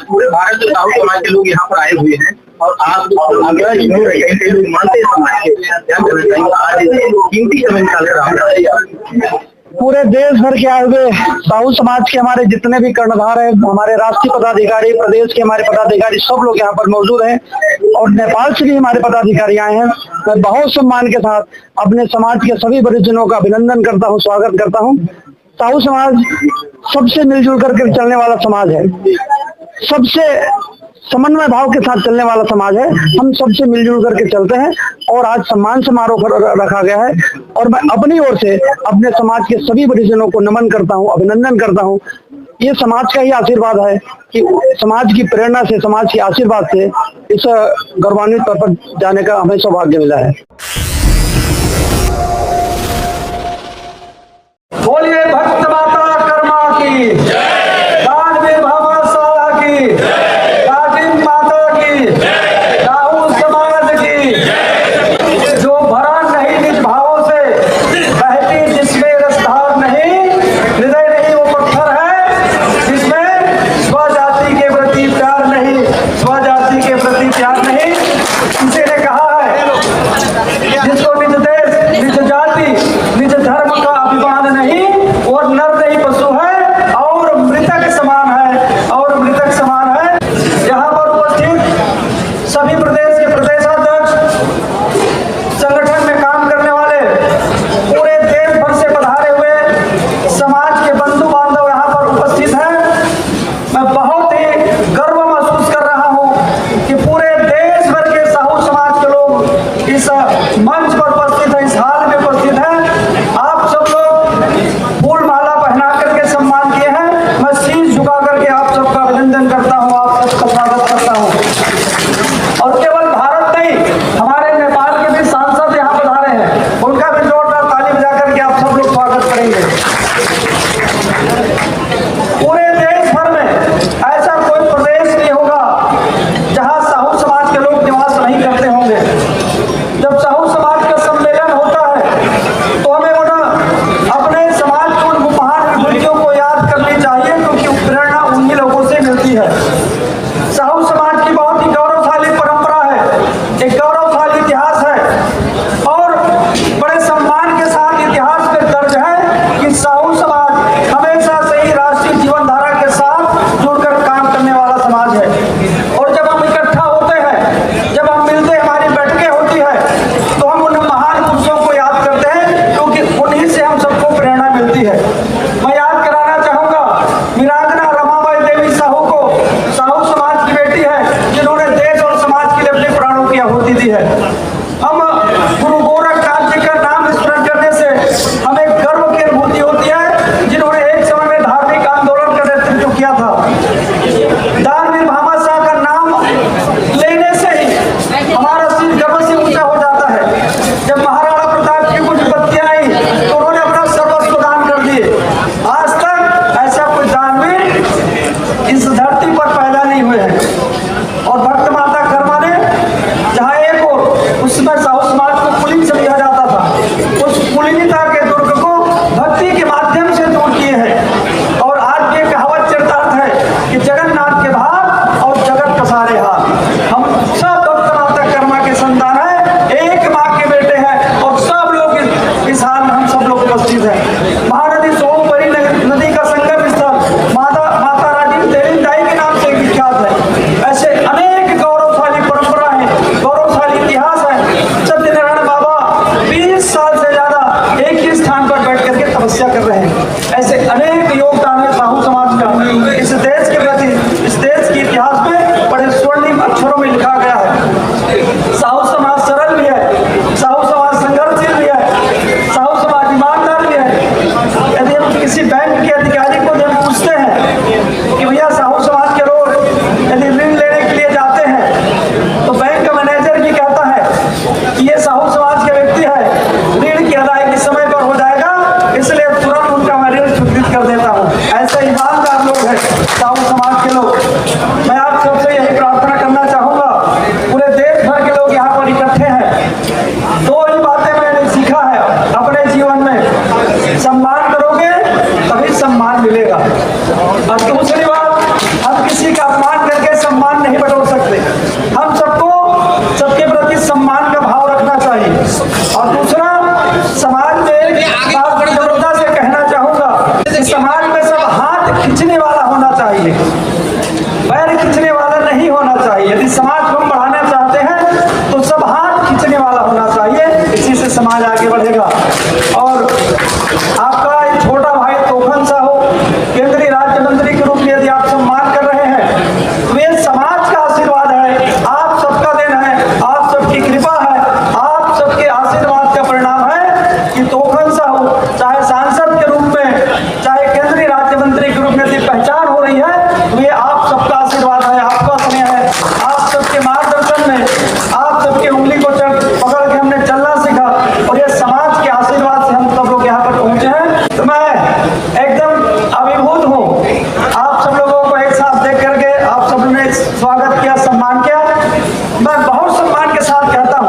पूरे भारत के साहू समाज के लोग यहाँ पर आए हुए हैं और आप अगर लोग मानते समाज के आज कीमती समय निकाल रहा है। पूरे देश भर के आए हुए साहू समाज के हमारे जितने भी कर्णधार हैं, हमारे राष्ट्रीय पदाधिकारी, प्रदेश के हमारे पदाधिकारी, सब लोग यहाँ पर मौजूद हैं और नेपाल से भी हमारे पदाधिकारी आए हैं। मैं बहुत सम्मान के साथ अपने समाज के सभी वरिष्ठजनों का अभिनंदन करता हूँ, स्वागत करता हूँ। साहू समाज सबसे मिलजुल करके चलने वाला समाज है, सबसे समन्वय भाव के साथ चलने वाला समाज है। हम सबसे मिलजुल करके चलते हैं और आज सम्मान समारोह रखा गया है और मैं अपनी ओर से अपने समाज के सभी वरिष्ठजनों को नमन करता हूं, अभिनंदन करता हूं। ये समाज का ही आशीर्वाद है कि समाज की प्रेरणा से, समाज के आशीर्वाद से इस गौरवान्वित पद पर जाने का हमें सौभाग्य मिला है। बोलिए भक्त माता कर्मा की, दानवीर भामा शाह की, राजीव माता की, राहुल समाज की, जो भरा नहीं निज भावों से, बहती जिसमें रसधार नहीं, हृदय नहीं वो पत्थर है, जिसमें स्वजाति के प्रति प्यार नहीं, स्वजाति के प्रति प्यार नहीं। किसी ने कहा है जिसको निज देश, निज जाति, निज धर्म का अभिमान नहीं, और नर नहीं पशु है और मृतक समान है, और मृतक समान है। यहाँ पर उपस्थित सभी प्रदेश के प्रदेशाध्यक्ष, संगठन में काम करने वाले, पूरे देश भर से पधारे हुए समाज के बंधु बांधव यहाँ पर उपस्थित हैं। मैं बहुत ही गर्व महसूस कर रहा हूँ कि पूरे देश भर के साहू समाज के लोग इस मंच पर उपस्थित हैं, इस हाल में उपस्थित हैं। आप सब लोग फूल माला पहना करके सम्मान किए हैं। मैं शीश झुका करके आप सबका अभिनंदन करता हूं, आप सबका स्वागत करता हूं। और केवल भारत नहीं, हमारे नेपाल के भी सांसद यहाँ पधारे हैं, उनका भी जोरदार ताली बजा करके आप सब लोग स्वागत करेंगे। पूरे देश भर में ऐसा कोई प्रदेश नहीं होगा जहां साहू समाज के लोग निवास नहीं करते होंगे। जब साहू समाज का सम्मेलन होता है तो हमें अपने समाज के उन महान विभूतियों को याद करनी चाहिए, क्योंकि प्रेरणा उन्हीं लोगों से मिलती है। साहू समाज की बहुत ही गौरवशाली परंपरा है, एक गौरवशाली इतिहास है और बड़े सम्मान के साथ इतिहास में दर्ज है कि साहू समाज हमेशा से ही राष्ट्रीय जीवन धारा के साथ जुड़कर काम करने वाला समाज है। और जब हम इकट्ठा होते हैं, जब हम मिलते हैं, हमारी बैठकें होती है, तो हम उन महान पुरुषों को याद करते हैं, क्योंकि उन्हीं से हम सबको प्रेरणा मिलती है। मैं याद कराना चाहूंगा वीरांगना रमाबाई देवी साहू को, साहू समाज की बेटी है, जिन्होंने देश और समाज के लिए अपने प्राणों की आहुति दी है। हम गुरु गोरखनाथ जी का नाम स्मरण करने से हमें गर्व की अनुभूति होती है, जिन्होंने एक समय में धार्मिक आंदोलन का नेतृत्व किया था। दानवीर भामा शाह का नाम लेने से ही हमारा सिर गर्व से ऊंचा हो जाता है। जब महाराणा प्रताप की कुछ विपत्तियां आई तो उन्होंने अपना सर्वस्व दान कर दिए। आज तक ऐसा कोई दानवीर इस धरती पर पैदा नहीं हुए हैं। और भक्त माता कर्मा ने जहाँ एक और उसमें साहू समाज को कुलीन समझा जाता था, उस कुलीनता के दुर्ग को भक्ति के माध्यम से दूर किए हैं। और आज ये कहावत चरितार्थ है कि जगन्नाथ के भाग और जगत पसारे हाथ। हम सब भक्त माता कर्मा के संतान हैं, एक माँ के बेटे हैं और सब लोग इस हाल में हम सब लोग उपस्थित हैं। महानदी सोमवती नदी का संगम स्थल माता राजीव देवी दाई के नाम से विख्यात है। ऐसे अनेक गौरवशाली परंपरा है, गौरवशाली इतिहास है। सत्यनारायण बाबा 20 साल से ज्यादा एक ही स्थान पर बैठ करके तपस्या कर रहे हैं। ऐसे अनेक योगदान है साहू समाज का इस देश के प्रति, इस देश के इतिहास में बड़े स्वर्णिम अक्षरों में लिखा गया है। साहू समाज सरल भी है, साहू समाज संघर्षशील भी है, साहू समाज ईमानदार भी है। यदि हम किसी बैंक के अधिकारी को जब पूछते हैं कि भैया साहू समाज के लोग यदि ऋण लेने के लिए जाते हैं तो बैंक का मैनेजर भी कहता है कि ये साहू समाज के व्यक्ति है, ऋण की अदायगी समय पर हो जाएगा, इसलिए तुरंत उनका मैं ऋण स्वीकृत कर देता हूँ। ऐसे ईमानदार लोग हैं साहू समाज के लोग। मैं आप सबसे यही प्रार्थना करना चाहूंगा, पूरे देश भर के लोग यहाँ पर इकट्ठे हैं। दो ही बातें मैंने सीखा है अपने जीवन में, सम्मान करोगे तभी सम्मान मिलेगा। और दूसरी बात, हम किसी का अपमान सम्मान करके सम्मान नहीं बटोर सकते। हम सबको सबके प्रति सम्मान का भाव रखना चाहिए। और दूसरा, समाज में बात बड़ी जोरदार से कहना चाहूंगा कि समाज में सब हाथ खींचने वाला होना चाहिए, पैर खींचने वाला नहीं होना चाहिए। यदि समाज को हम बढ़ाना चाहते हैं तो सब हाथ खींचने वाला होना चाहिए, इसी से समाज आगे बढ़ेगा। और आपका एक छोटा भाई तोफन साहू केंद्रीय राज्य मंत्री के रूप में यदि आप सम्मान कर रहे हैं तो ये समाज का आशीर्वाद है, आप सबका देन है, आप सबकी कृपा है, आप सबके आशीर्वाद का परिणाम है कि तोफन साहू चाहे सांसद के रूप में चाहे केंद्रीय राज्य मंत्री के रूप में यदि पहचान हो रही है तो ये आप सबका आशीर्वाद है, आपका स्नेह है, आप सबके मार्गदर्शन में आप सबके उंगली को पकड़ के हमने चलना सीखा और ये समाज के आशीर्वाद से हम सब लोग यहाँ पर पहुंचे हैं। तो मैं एकदम अभिभूत हूँ आप सब लोगों को एक साथ देख करके, आप सब ने स्वागत किया, सम्मान किया। मैं बहुत सम्मान के साथ कहता हूँ,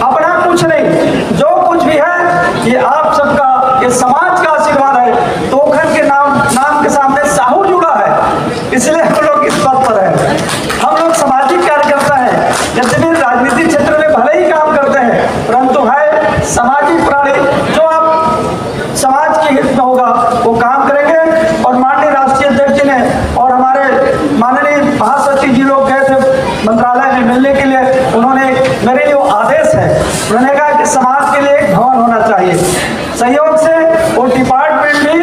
अपना कुछ नहीं, जो कुछ भी है ये आप सबका, ये समाज का आशीर्वाद है। तोखन के नाम के सामने साहू जुड़ा है, इसलिए हम लोग इस पद पर हैं। हम लोग सामाजिक कार्यकर्ता हैं, यद्यपि राजनीतिक क्षेत्र में भले ही काम करते हैं परंतु है सामाजिक प्राणी, जो आप समाज के हित में होगा वो काम करेंगे। और माननीय राष्ट्रीय अध्यक्ष जी ने और हमारे माननीय महासचिव जी लोग गए थे मंत्रालय में मिलने के लिए, उन्होंने मेरे लिए वो आदेश है, उन्होंने कहा कि समाज के लिए एक भवन होना चाहिए। सहयोग से वो डिपार्टमेंट भी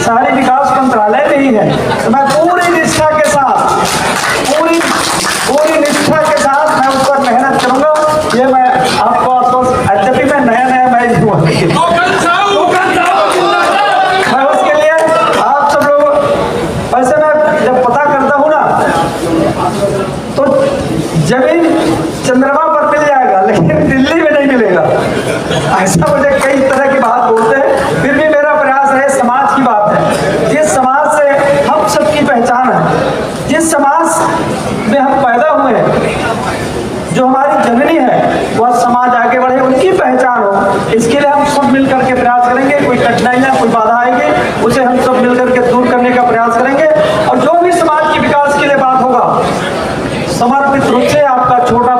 शहरी विकास मंत्रालय में ही है। तो मैं पूरी निष्ठा के साथ मैं उस पर मेहनत करूंगा, ये मैं आपको आश्वस्त, यद्यपि मैं नया मैं उसके लिए आप सब लोग, वैसे मैं जब पता करता हूँ ना तो जमीन चंद्रमा पर मिल जाएगा लेकिन दिल्ली में नहीं मिलेगा, ऐसा मुझे कई तरह की बात बोलते हैं। फिर भी मेरा प्रयास है, समाज की बात है, जिस समाज से हम सबकी पहचान है, जिस समाज में हम पैदा हुए हैं, जो हमारी जननी है, वह समाज आगे बढ़े, उनकी पहचान हो, इसके लिए हम सब मिलकर के प्रयास करेंगे। कोई कठिनाइयाँ, कोई बाधा आएगी उसे हम सब मिलकर के दूर करने का प्रयास करेंगे। और जो भी समाज के विकास के लिए बात होगा, समर्पित रूप से आपका छोटा